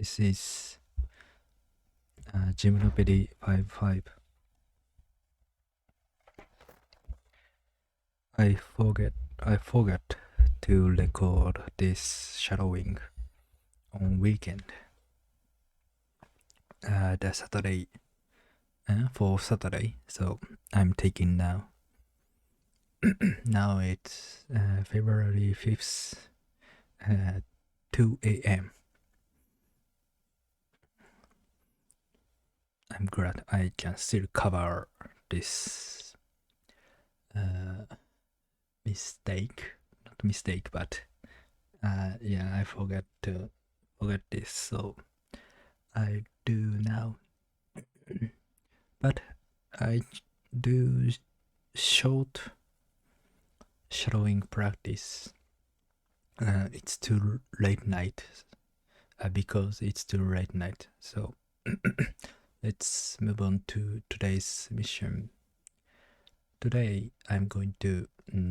This is Gymnopedy 55. I forgot to record this shadowing on weekend. The Saturday for Saturday, so I'm taking now. Now it's February 5th, 2 a.m. I'm glad I can still cover this not mistake, but yeah, I forgot this, so I do now. But I do short shadowing practice. It's too late night, because it's too late night. So let's move on to today's mission. Today I'm going to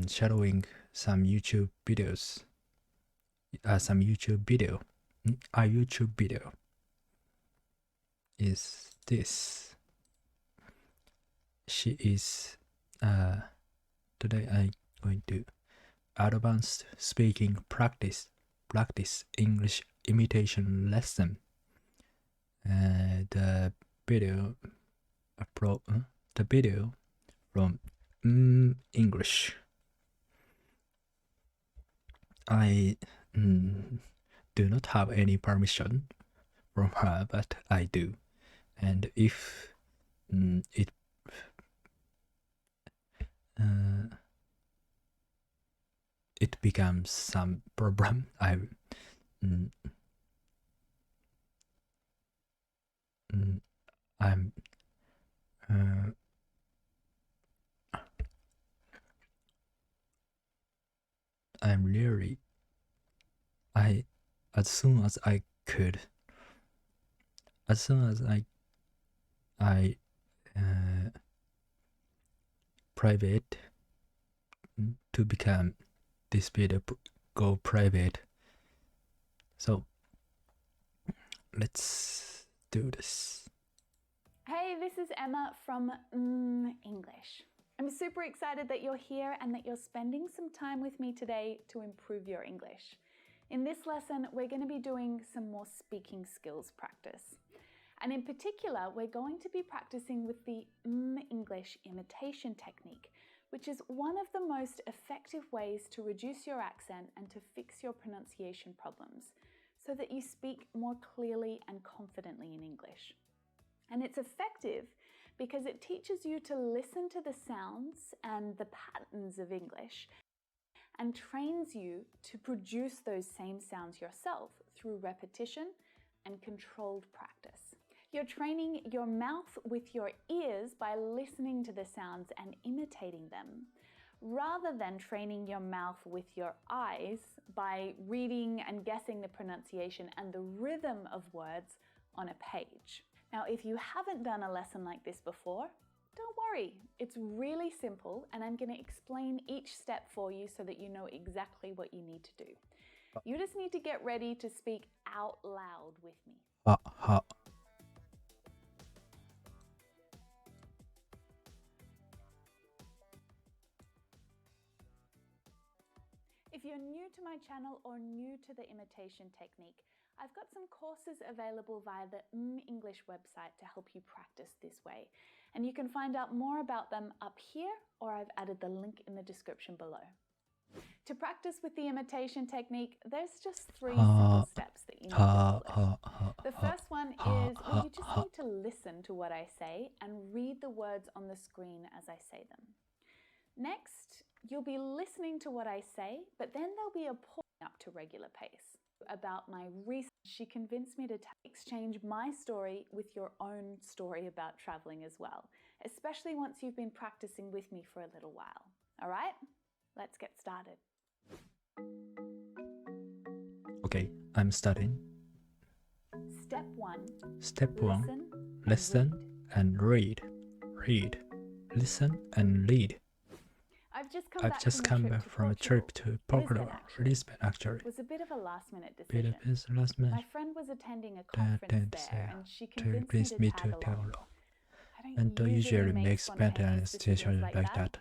shadowing some YouTube videos. A YouTube video is this. She is today I'm going to advanced speaking practice English imitation lesson. The video from English. I do not have any permission from her, but I do. And if it becomes some problem, I'm really as soon as I private to become this video go private. So let's do this. Hey, this is Emma from English. I'm super excited that you're here and that you're spending some time with me today to improve your English. In this lesson, we're going to be doing some more speaking skills practice. And in particular, we're going to be practicing with the English imitation technique, which is one of the most effective ways to reduce your accent and to fix your pronunciation problems so that you speak more clearly and confidently in English. And it's effective because it teaches you to listen to the sounds and the patterns of English and trains you to produce those same sounds yourself through repetition and controlled practice. You're training your mouth with your ears by listening to the sounds and imitating them, rather than training your mouth with your eyes by reading and guessing the pronunciation and the rhythm of words on a page. Now, if you haven't done a lesson like this before, don't worry. It's really simple, and I'm going to explain each step for you so that you know exactly what you need to do. You just need to get ready to speak out loud with me. If you're new to my channel or new to the imitation technique, I've got some courses available via the mmmEnglish website to help you practice this way. And you can find out more about them up here, or I've added the link in the description below. To practice with the imitation technique, there's just 3 simple steps that you need to follow. The first one is, well, you just need to listen to what I say and read the words on the screen as I say them. Next, you'll be listening to what I say, but then there'll be a pause up to regular pace. About my research, she convinced me to exchange my story with your own story about traveling as well, especially once you've been practicing with me for a little while. All right, let's get started. Okay, I'm starting. Step 1. Listen and read. Listen and read. I've I've just come back from a trip to Portugal, Lisbon actually. It was a bit of a last-minute Bit decision. of his last My minute. friend was attending a conference there, and she To convinced please me me to to tag tag along. along. I And don't usually make make spontaneous decisions like that.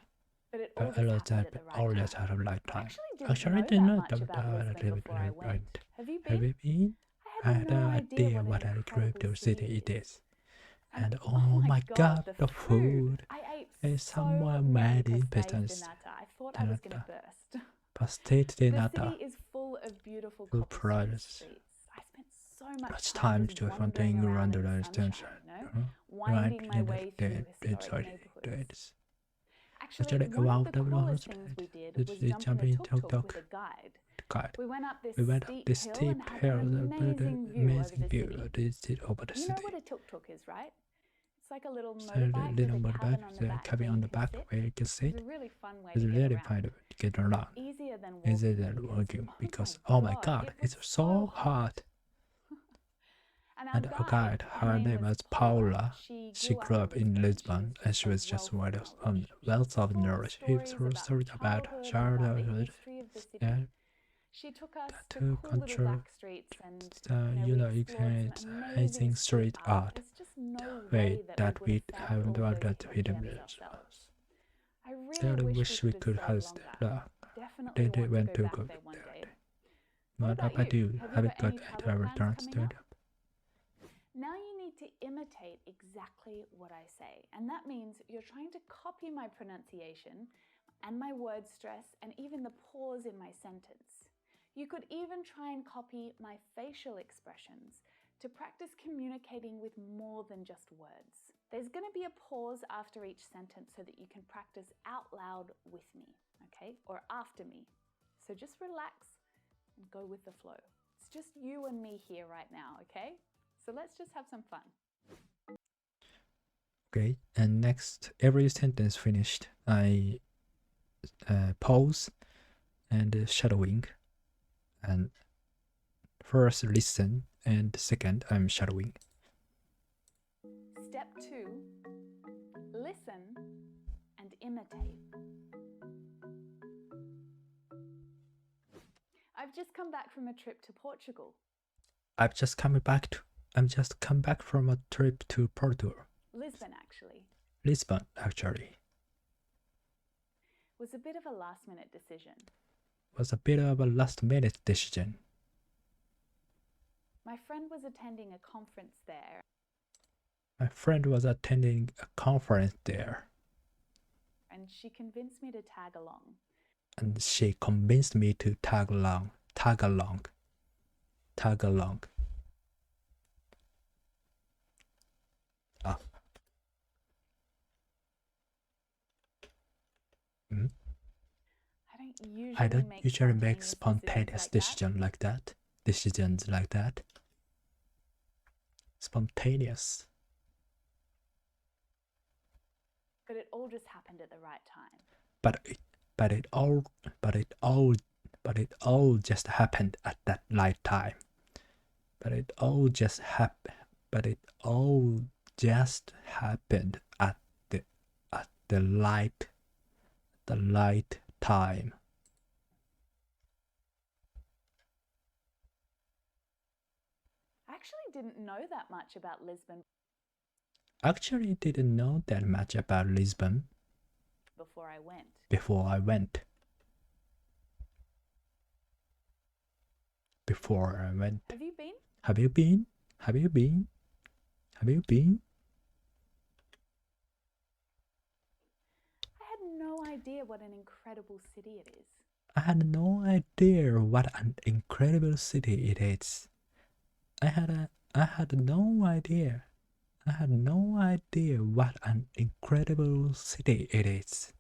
but it all But a lot just happened at the all right that time. at the right I time. actually didn't know that much about Lisbon before I went. Have you Have been? you been? I I had had no no idea idea what what an an incredible city it is. And And oh my god, the food I ate is so somewhere many made in pastéis de Pistons. nata. I thought I was going to burst. Pastéis de The nata. city is full of beautiful Full cobblestone products. streets. I spent so much Much time time just to wandering wandering around around in the the sunshine, winding my way through historic neighborhoods. Actually, one of the coolest things we did was jump in a tuk-tuk with a guide. We went up this steep hill and had an amazing view over the city. You know what a tuk-tuk is, right? It's like a little motorbike with a cabin on the back where you can sit. It's a really fun way It's to really get fun around. to get around. Easier than Easier than walking because oh my god, it's so hot. And our guide, her name was Paula. She grew up in Lisbon and she was just wealth of knowledge. He was stories about childhood. Yeah, She took us to to cool little control back streets and you know, we you explored can some amazing street art. There's just no Way way that we we would have haven't found all done those hidden hidden gems. gems ourselves. I I really really wish we could have stayed stayed longer. longer. They Definitely went want to to go go back there one there. day. What about you? Have you got any any travel returns plans coming to up? Now you need to imitate exactly what I say, and that means you're trying to copy my pronunciation and my word stress and even the pause in my sentence. You could even try and copy my facial expressions to practice communicating with more than just words. There's going to be a pause after each sentence so that you can practice out loud with me, okay? Or after me. So just relax and go with the flow. It's just you and me here right now, okay? So let's just have some fun. Okay, and next, every sentence finished, I pause and shadowing. And first listen, and second I'm shadowing. Step 2, listen and imitate. I've just come back from a trip to Portugal. I'm just come back from a trip to Portugal. Lisbon, actually. Lisbon, actually. Was a bit of a last-minute decision. Was a bit of a last-minute decision. My friend was attending a conference there. My friend was attending a conference there. And she convinced me to tag along. And she convinced me to tag along. Ah. I don't usually make spontaneous decisions like that. Spontaneous. But it all just happened at the right time. But it all just happened at that right time. But it all just happened at the right time. I actually didn't know that much about Lisbon before I went. Have you been? Have you been? I had no idea what an incredible city it is. I had no idea what an incredible city it is. I had no idea what an incredible city it is.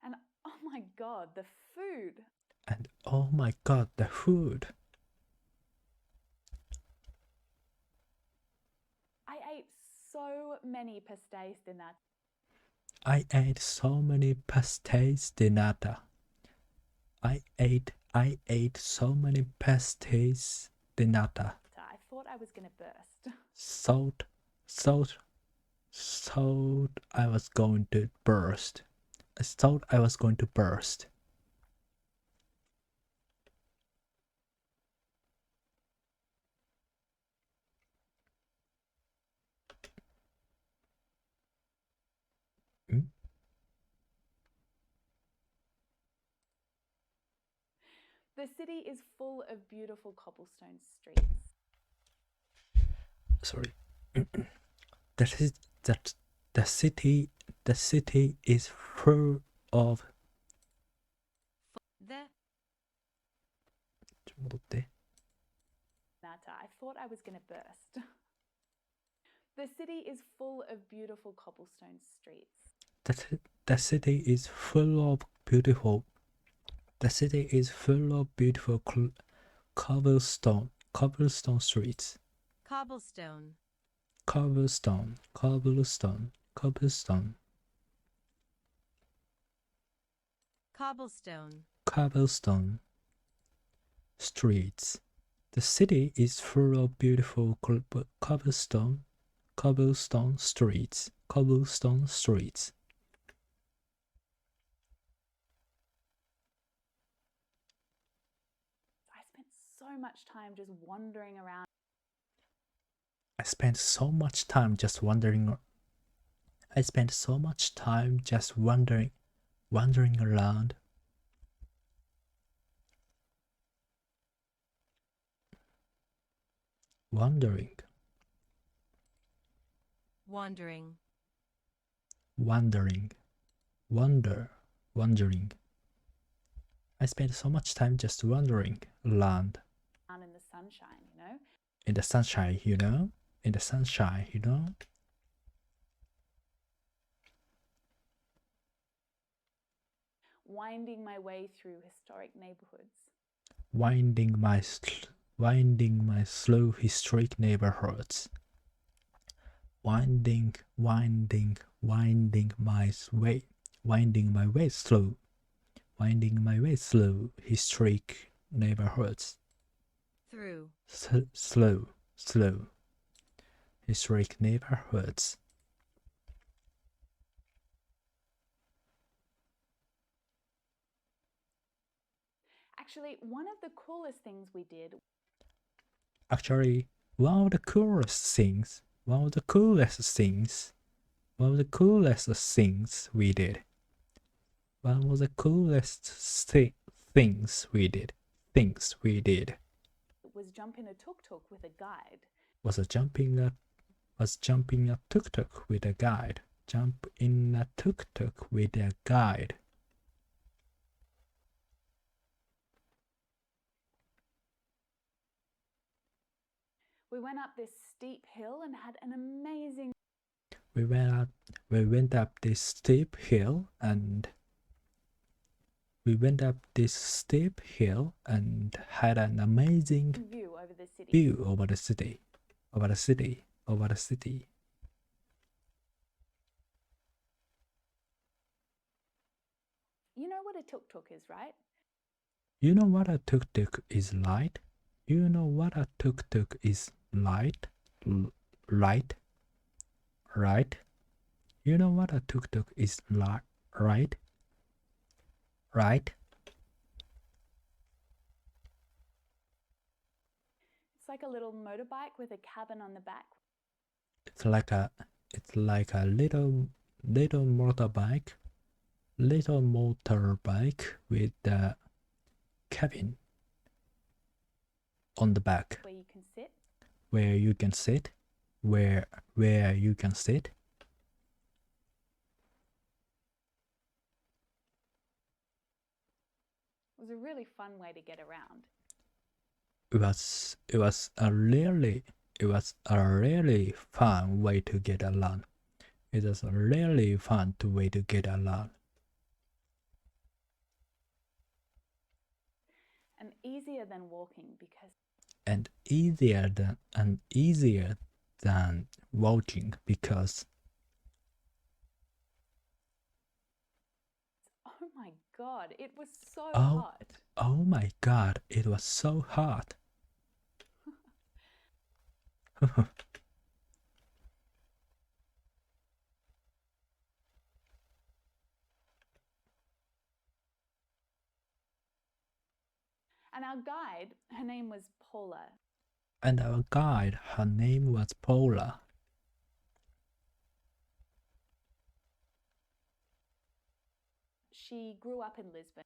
And oh my god, the food! And oh my god, the food! I ate so many pastéis de nata. I ate so many pastéis de nata. I ate so many pastéis de nata. I thought I was gonna burst. Thought I was going to burst. I thought I was going to burst. The city is full of beautiful cobblestone streets. Sorry. The city is full of. 戻って。I thought I was gonna burst. The city is full of beautiful cobblestone streets. The city is full of beautiful. The city is full of beautiful cobblestone streets. Cobblestone. Cobblestone streets. The city is full of beautiful cobblestone streets. I spent so much time just wandering around. I spent so much time just wandering around. Wandering. I spent so much time just wandering around. In the sunshine, you know? In the sunshine, you know? Winding my way through historic neighborhoods. Winding my slow historic neighborhoods. Winding my way slow historic neighborhoods. Through. Slow historic neighborhoods. Actually, one of the coolest things we did. One of the coolest things we did. Was jump in a tuk-tuk with a guide. Was jumping a tuk-tuk with a guide. Jump in a tuk-tuk with a guide. We went up this steep hill and had an amazing. We went up this steep hill and had an amazing view over the city. You know what a tuk-tuk is, right? You know what a tuk-tuk is like? You know what a tuk-tuk is like? Right? You know what a tuk-tuk is like? Right? It's like a little motorbike with a cabin on the back. It's like a little motorbike with a cabin on the back where you can sit. It was a really fun way to get around. It was a really fun way to get around. It was a really fun way to get around. And easier than walking because. And easier than walking because. Oh my god, it was so hot. Oh my god, it was so hot. And our guide, her name was Paula. And our guide, her name was Paula. She grew up in Lisbon.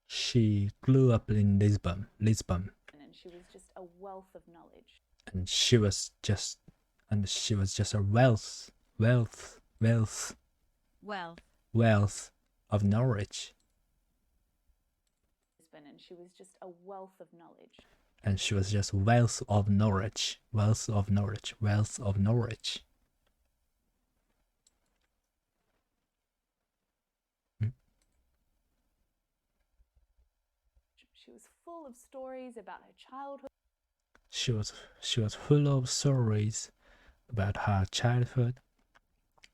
She grew up in Lisbon, And she was just a wealth of knowledge. and she was just a wealth Wealth. of knowledge. Lisbon, and she was just a wealth of knowledge. And she was just wealth of knowledge. She was full of stories about her childhood. She was full of stories about her childhood.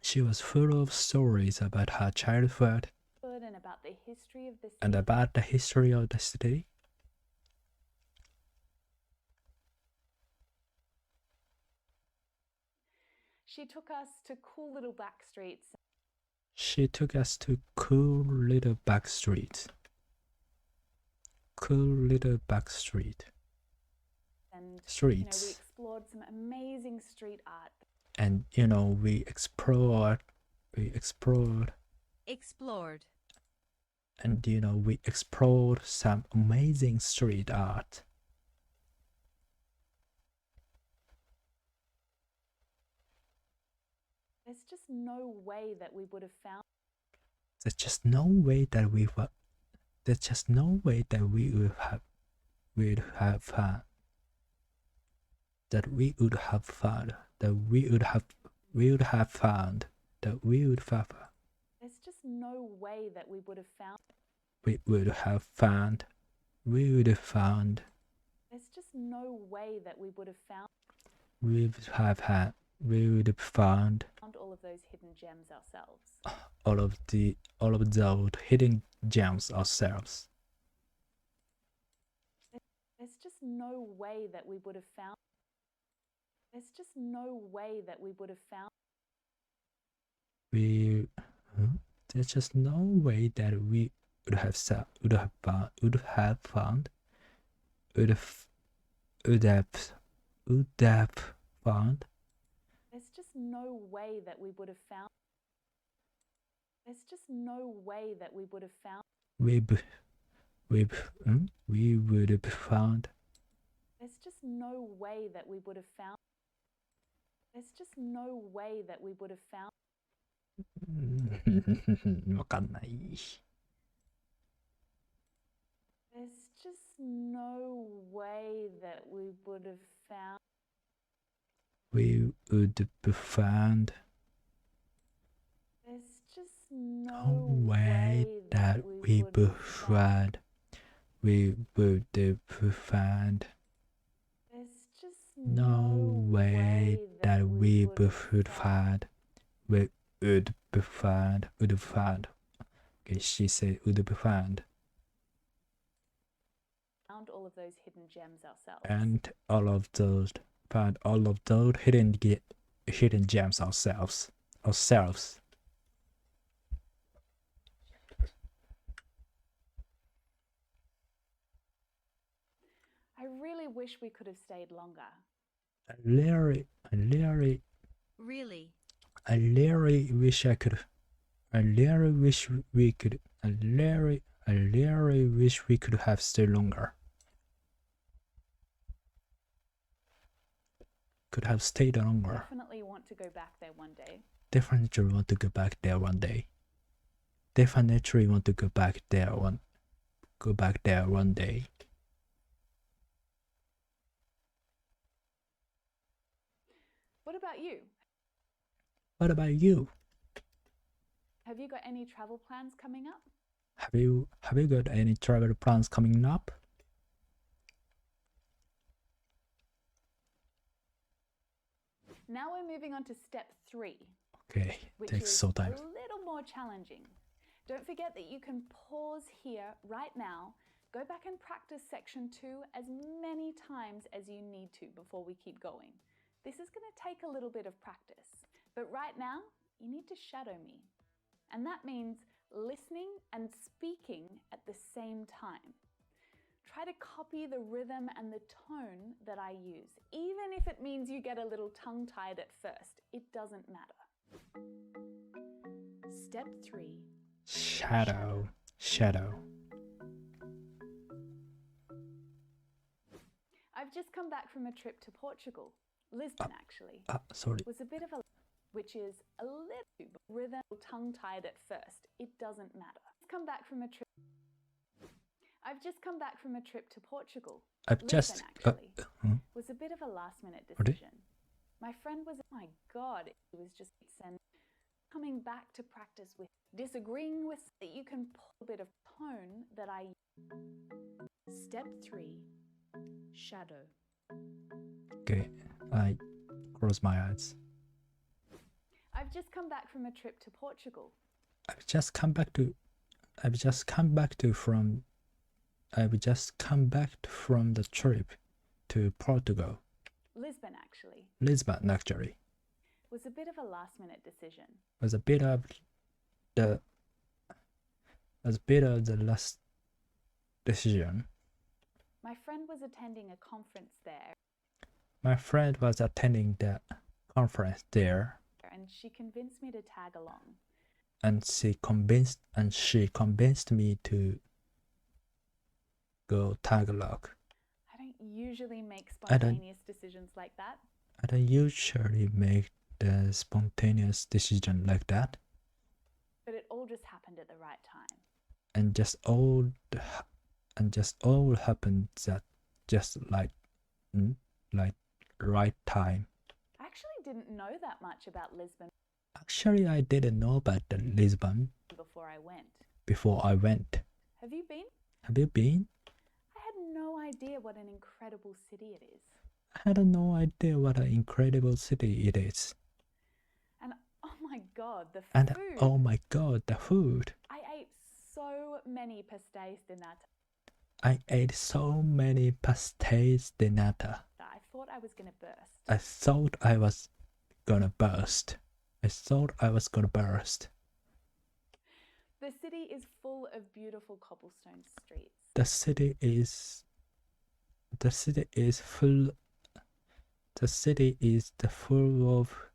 She was full of stories about her childhood And about the history of the city. and about the history of the city. She took us to cool little back streets. She took us to cool little back streets. And Streets. we explored some amazing street art. And we explored and we explored some amazing street art. There's just no way that we would have found There's just no way that we would have found. We would have found. There's just no way that we would have found. We would have found. There's just no way that we would have found. We would have found All of those hidden gems ourselves. all of those hidden gems ourselves. There's just no way that we would have found. There's just no way that we would have found. There's just no way that we would have found. There's just no way that we would have found. There's just no way that we would have found. We would have found. There's just no way that we would have found. There's just no way that we would have found. わかんない。 There's just no way that we would have found. We would have found. There's just No no way that we would have found. We would have found. There's just No way that we would have found. We would have found. Okay, she said would have found. Found all of those hidden gems ourselves. And found all of those hidden gems ourselves. I really wish we could have stayed longer. I really wish I could. I really wish we could. I really wish we could have stayed longer. Could have stayed longer. Definitely want to go back there one day. Definitely want to go back there one day. Definitely want to go back there one day. What about you? What about you? Have you got any travel plans coming up? Have you got any travel plans coming up? Now we're moving on to step 3, Okay, which takes is so time. a little more challenging. Don't forget that you can pause here right now, go back and practice section 2 as many times as you need to before we keep going. This is going to take a little bit of practice, but right now you need to shadow me. And that means listening and speaking at the same time. Try to copy the rhythm and the tone that I use, even if it means you get a little tongue-tied at first. It doesn't matter. Step 3. Shadow. Shadow. I've just come back from a trip to Portugal. Lisbon, actually. Sorry. Was a bit of a... which is a little rhythm, tongue-tied at first. It doesn't matter. I've just come back from a trip to Portugal. Lisbon, actually. Was a bit of a last-minute decision. My friend was... oh my God, it was just... and coming back to practice with disagreeing with that you can pull a bit of tone that I... Step 3. Shadow. Okay, I close my eyes. I've just come back from a trip to Portugal. I've just come back from the trip to Portugal. Lizbon, actually. Lisbon, actually. Was a bit of a last-minute decision. Was a bit of the last decision. My friend was attending a conference there. My friend was attending the conference there. And she convinced me to tag along. And she convinced me to go tag along. I don't usually make spontaneous decisions like that. I don't usually make the spontaneous decision like that. But it all just happened at the right time. And just all happened at just like right time. I actually didn't know that much about Lisbon. Actually, I didn't know about the Lisbon before I went. Have you been? Have you been? I had no idea what an incredible city it is. I had no idea what an incredible city it is. And oh my God, the food. And oh my God, the food. I ate so many pastéis de nata. I ate so many pastéis de nata. I thought I was going to burst. I thought I was gonna burst. The city is full of beautiful cobblestone streets. The city is full of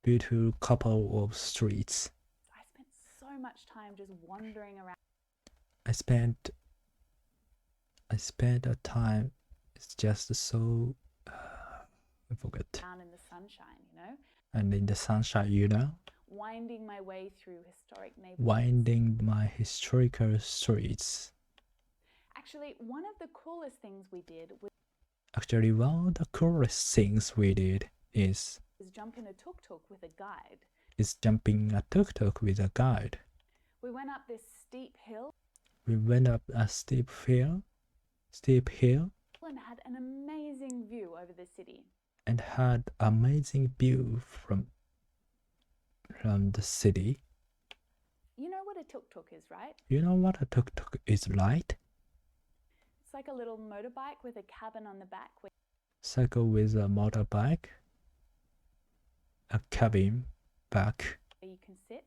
beautiful couple of streets. I spent so much time just wandering around. I spent a time. It's just so I forget. Down in the sunshine, you know. And in the sunshine, you know. Winding my way through historic neighborhoods. Winding my historical streets. Actually, one of the coolest things we did was jump in a tuk-tuk with a guide. Jumping a tuk-tuk with a guide. We went up this steep hill. We went up a steep hill. And had an amazing view over the city. And had amazing view from the city. You know what a tuk-tuk is, right? You know what a tuk-tuk is, right? It's like a little motorbike with a cabin on the back. Cycle with a motorbike. A cabin back. Where you can sit.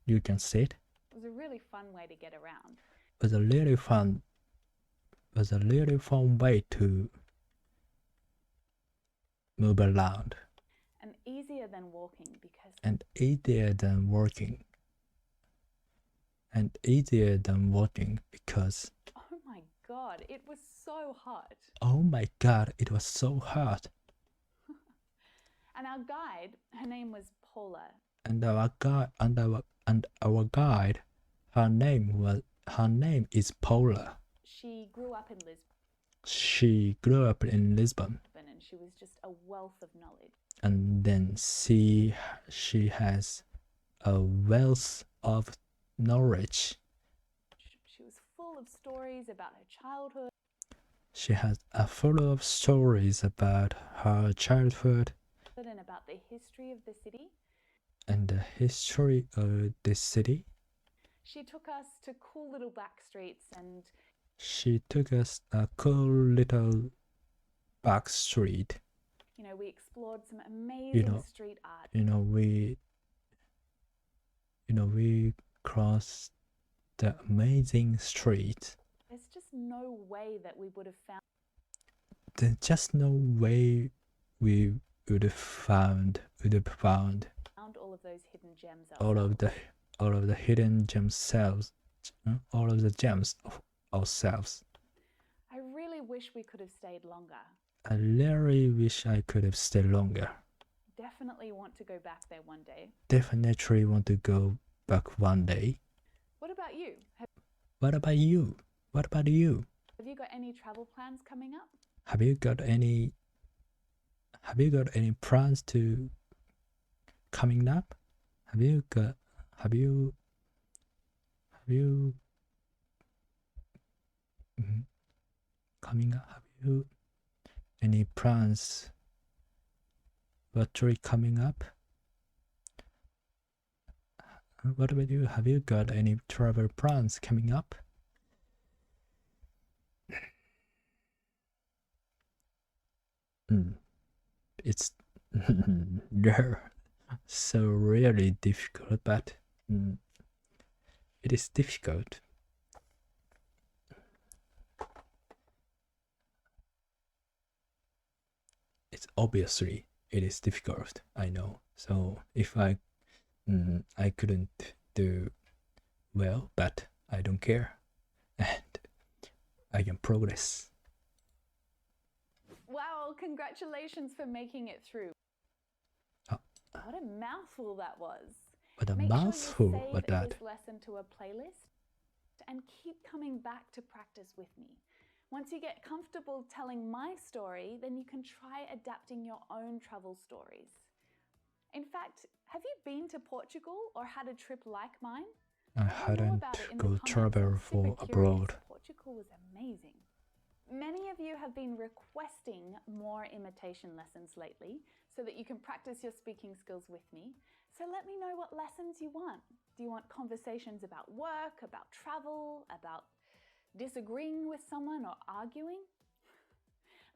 You can sit. It was a really fun way to get around. It was a really fun way to move around. And easier than walking because oh my God, it was so hot. Oh my God, it was so hot. And our guide, her name was Paula. And our guide, her name is Paula. She grew up in Lisbon. And she was just a wealth of knowledge. And then she has a wealth of knowledge. She was full of stories about her childhood. She has full of stories about her childhood. And about the history of the city. And the history of the city. She took us to cool little back streets and... She took us a cool little back street. You know, we explored some amazing street art. We crossed the amazing street. There's just no way that we would have found. There's just no way we would have found All of those hidden gems. all of the hidden gems ourselves. I really wish we could have stayed longer. I really wish I could have stayed longer. Definitely want to go back there one day. Definitely want to go back one day. What about you? What about you? Have you got any travel plans coming up? Have you got any plans to coming up? Have you coming up? Have you any plans virtually coming up? What about you? Have you got any travel plans coming up? It's so really difficult, but it is difficult. It's obviously it is difficult, I know. So if I couldn't do well, but I don't care, and I can progress. Wow, congratulations for making it through. What a mouthful that was. What a Make mouthful sure you was save that. this lesson to a playlist and keep coming back to practice with me. Once you get comfortable telling my story, then you can try adapting your own travel stories. In fact, have you been to Portugal or had a trip like mine? I Let me know hadn't about it in the go comments. travel I'm for super abroad. curious. Portugal was amazing. Many of you have been requesting more imitation lessons lately so that you can practice your speaking skills with me. So let me know what lessons you want. Do you want conversations about work, about travel, about disagreeing with someone or arguing?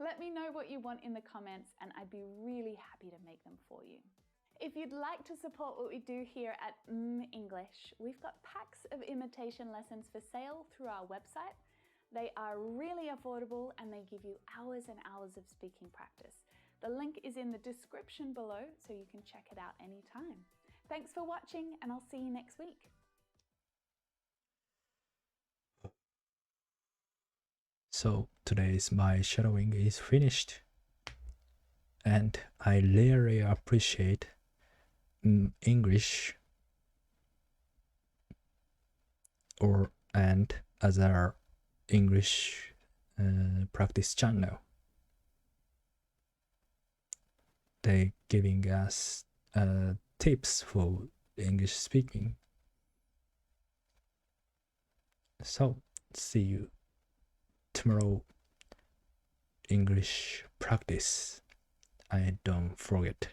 Let me know what you want in the comments and I'd be really happy to make them for you. If you'd like to support what we do here at mmmEnglish, we've got packs of imitation lessons for sale through our website. They are really affordable and they give you hours and hours of speaking practice. The link is in the description below so you can check it out anytime. Thanks for watching and I'll see you next week. So today's my shadowing is finished, and I really appreciate English and other English practice channel. They giving us tips for English speaking. So see you tomorrow. English practice. I don't forget.